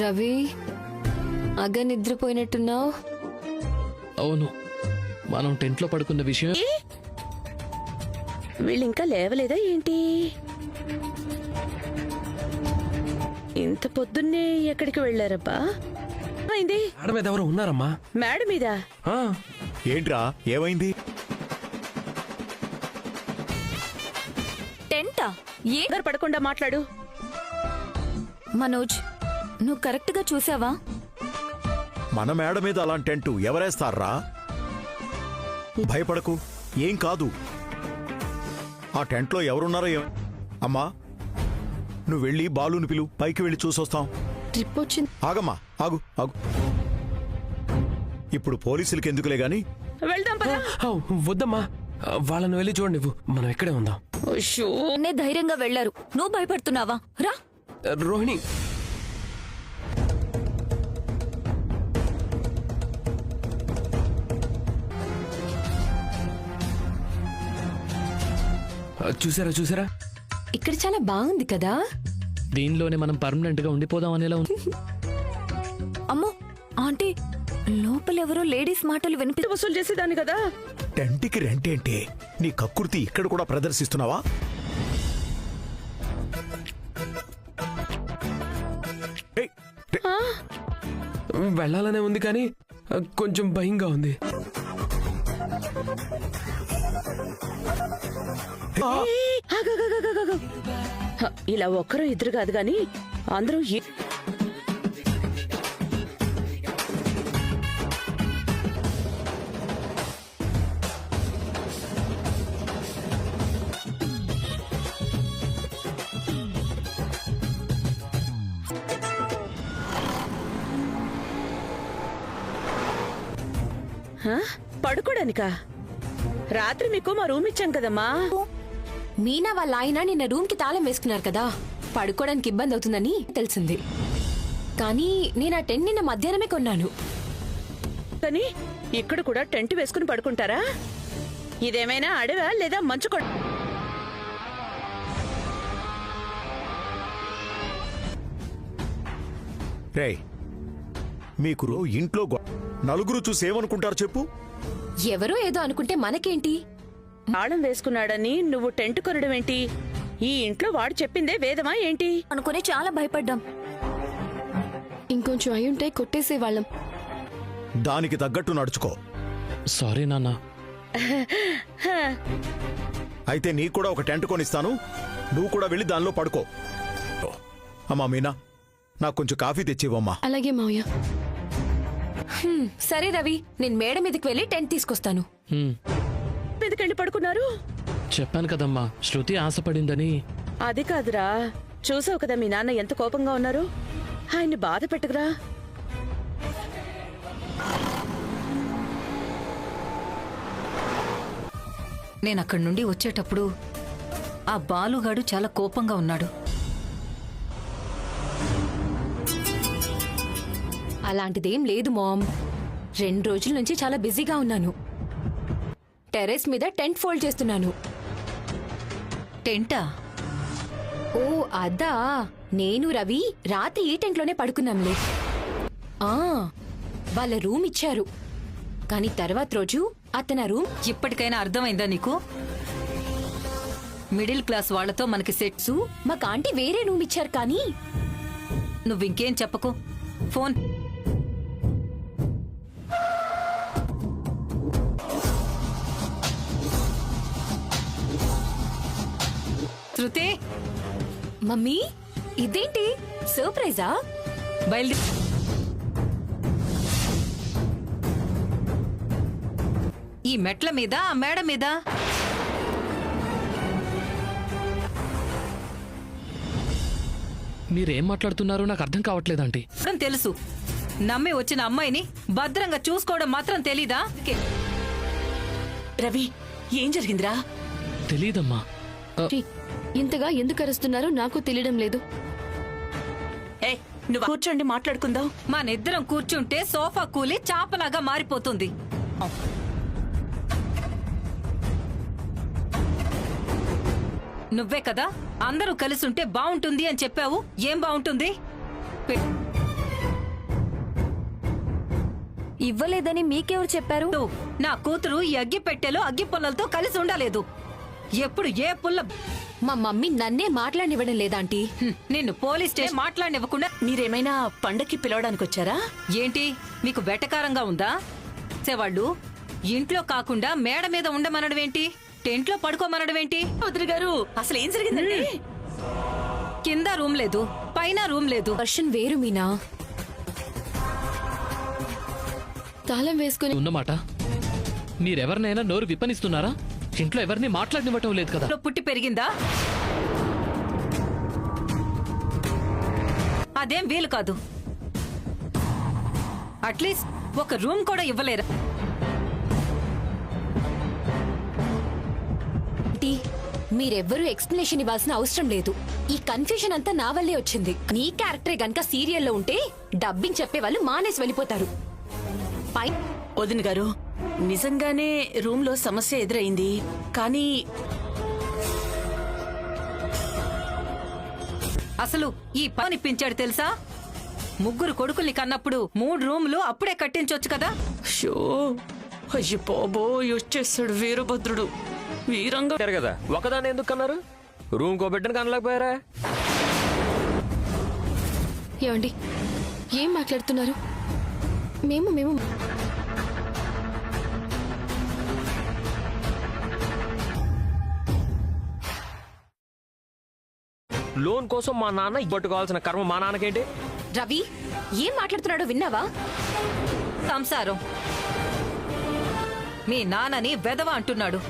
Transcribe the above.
రవి అగ నిద్రపోయినట్టున్నావు. అవును, మనం టెంట్ లో పడుకున్న విషయం. వీళ్ళింకా లేవలేదా ఏంటి? ఇంత పొద్దున్నే ఎక్కడికి వెళ్ళారబ్బా? అయింది మేడ మీద ఎవరు ఉన్నారమ్మా? మేడ మీద ఏంట్రా ఏమైంది? టెంటా? ఏ పడకుండా మాట్లాడు. మనోజ్, నువ్వు కరెక్ట్ గా చూసావా? మన మేడ మీద అలాంటి టెంటు ఎవరేస్తారా? భయపడకు, ఏం కాదు. ఆ టెంట్లో ఎవరున్నారో అమ్మా, నువ్వు వెళ్ళి బాలుని పిలు, పైకి వెళ్ళి చూసొస్తాం. ట్రిప్ వచ్చింది. ఆగమ్మా, ఆగు ఆగు. ఇప్పుడు పోలీసులకి ఎందుకులే గాని వెళ్దాం పద. వద్దమ్మా, వాళ్ళని వెళ్ళి చూడండి, మనం ఎక్కడే ఉందాం. ధైర్యంగా వెళ్లారు, నువ్వు భయపడుతున్నావా? రా రోహిణి, చూసారా చూసారా, ఇక్కడ చాలా బాగుంది కదా. దీనిలోనే మనం పర్మనెంట్ గా ఉండిపోదాం అనేలా ఉంది. అమ్మో ఆంటీ, లోపలెవరో లేడీస్ మాటలు వినిపి వసూలు చేసేదాన్ని కదా. టెంట్కి రెంట్ ఏంటి? నీ కక్కుర్తి ఇక్కడ కూడా ప్రదర్శిస్తున్నావా? వెళ్ళాలనే ఉంది కానీ కొంచెం భయంగా ఉంది. ఇలా ఒక్కరు ఇద్దరు కాదు గాని అందరూ పడుకోడానికా? రాత్రి మీకు మా రూమ్ ఇచ్చాం కదమ్మా. మీనా వాళ్ళ ఆయన నిన్న రూమ్ కి తాళం వేసుకున్నారు కదా, పడుకోవడానికి ఇబ్బంది అవుతుందని తెలిసింది. కానీ నేను ఆ టెంట్ నిన్న మధ్యాహ్నమే కొన్నాను. కానీ ఇక్కడ కూడా టెంట్ వేసుకుని పడుకుంటారా? ఇదేమైనా అడవా లేదా మంచు కొడ? రేయ్, మీకు ఇంట్లో నలుగురు చూసేమనుకుంటారు చెప్పు? ఎవరో ఏదో అనుకుంటే మనకేంటి? తాళం వేసుకున్నాడని నువ్వు టెంట్ కొనడం ఏంటి? ఈ ఇంట్లో వాడు చెప్పిందే వేదమా ఏంటి? అనుకుని చాలా భయపడ్డాం. ఇంకొంచెం అయ్యుంటే కొట్టేసేవాళ్ళం. దానికి తగ్గట్టు నడుచుకో. సారీ నాన్న. అయితే నీకు కూడా ఒక టెంట్ కొనిస్తాను, నువ్వు కూడా వెళ్ళి దానిలో పడుకో. అమ్మా మీనా, నాకు కొంచెం కాఫీ తెచ్చివమ్మా. అలాగే మావయ్య. సరే రవి, నేను మేడ మీదకి వెళ్ళి టెంట్ తీసుకొస్తాను. ఎందుకండి పడుకున్నారు? చెప్పాను కదమ్మా, శృతి ఆశపడిందని. అది కాదురా, చూసావు కదా మీ నాన్న ఎంత కోపంగా ఉన్నారు. ఆయన్ని బాధ పెట్టకురా. నేనక్కడి నుండి వచ్చేటప్పుడు ఆ బాలుగాడు చాలా కోపంగా ఉన్నాడు. అలాంటిదేం లేదు మామ్. 2 రోజుల నుంచి చాలా బిజీగా ఉన్నాను. టెర్రస్ మీద టెంట్ ఫోల్డ్ చేస్తున్నాను. టెంటా? ఓ అదా, నేను రవి రాత్రి ఈ టెంట్లోనే పడుకున్నాంలే. వాళ్ళ రూమ్ ఇచ్చారు, కానీ తర్వాత రోజు అతను రూమ్. ఇప్పటికైనా అర్థమైందా నీకు? మిడిల్ క్లాస్ వాళ్లతో మనకి సెట్స్. మాకు ఆంటీ వేరే రూమ్ ఇచ్చారు. కానీ నువ్వింకేం చెప్పకు. ఫోన్. శృతి, మమ్మీ ఇదేంటి సర్ప్రైజా? బయలుదేరి. ఈ మెట్ల మీద, ఆ మేడ మీద. మీరేం మాట్లాడుతున్నారో నాకు అర్థం కావట్లేదంటీ. తెలుసు, నమ్మి వచ్చిన అమ్మాయిని భద్రంగా చూసుకోవడం మాత్రం తెలీదా? రవి, ఏం జరిగిందిరా? తెలీదమ్మా. ఇంతగా ఎందుకు అరుస్తున్నారో నాకు తెలియడం లేదు. నువ్వు కూర్చోండి, మాట్లాడుకుందాం. మనిద్దరం కూర్చుంటే సోఫా కూలి చాపలాగా మారిపోతుంది. నువ్వే కదా అందరూ కలిసి ఉంటే బావుంటుంది అని చెప్పావు. ఏం బావుంటుంది? ఇవ్వలేదని మీకెవరు చెప్పారు? నా కూతురు ఈ అగ్గి పెట్టెలో అగ్గి పుల్లలతో కలిసి ఉండలేదు. ఎప్పుడు ఏ పుల్ల మా మమ్మీ నన్నే మాట్లాడనివ్వడం లేదాంటీ. నిన్ను పోలీస్ స్టేషన్ మాట్లాడనివ్వకుండా మీరేమైనా పండక్కి పిలవడానికి వచ్చారా? ఏంటి మీకు వెటకారంగా ఉందా? వాళ్ళు ఇంట్లో కాకుండా మేడ మీద ఉండమనడమేంటి, టెంట్లో పడుకోమనడమేంటి? వదిలి గారు అసలు ఏం జరిగిందండి? కింద రూమ్ లేదు, పైన రూమ్ లేదు. వర్షన్ వేరు మీనా. తాళం వేసుకుని ఉన్నమాట మీరెవరినైనా నోరు విప్పనిస్తున్నారా? ఇంట్లో ఎవరిని మాట్లాడనివ్వటం లేదు కదా. పుట్టి పెరిగిందా? అదేం వీలు కాదు. అట్లీస్ట్ ఒక రూమ్ కూడా ఇవ్వలేరా? మీరెవ్వరూ ఎక్స్ప్లెనేషన్ ఇవ్వాల్సిన అవసరం లేదు. ఈ కన్ఫ్యూజన్ అంతా నా వల్లే వచ్చింది. నీ క్యారెక్టర్ గనక సీరియల్లో ఉంటే డబ్బింగ్ చెప్పేవాళ్ళు మానేసి వెళ్ళిపోతారు. వదిన గారు నిజంగానే రూమ్ లో సమస్య ఎదురైంది. కానీ అసలు ఈ పని పించాడు తెలుసా? ముగ్గురు కొడుకుల్ని కన్నప్పుడు 3 రూములు అప్పుడే కట్టించొచ్చు కదా. షో అయ్యి బాబోయ్ వచ్చేసాడు వీరభద్రుడు. వీరంగా కదా ఒకదాన్ని ఎందుకు కన్నారు? రూమ్ కో బిడ్డను కనలేకపోయారా? ఏమండి ఏం మాట్లాడుతున్నారు? మేము లోన్ కోసం మా నాన్న పట్టుకోవాల్సిన కర్మ మా నాన్నకేంటి? రవి ఏం మాట్లాడుతున్నాడో విన్నావా? సంసారం మీ నాన్నని వెధవ అంటున్నాడు.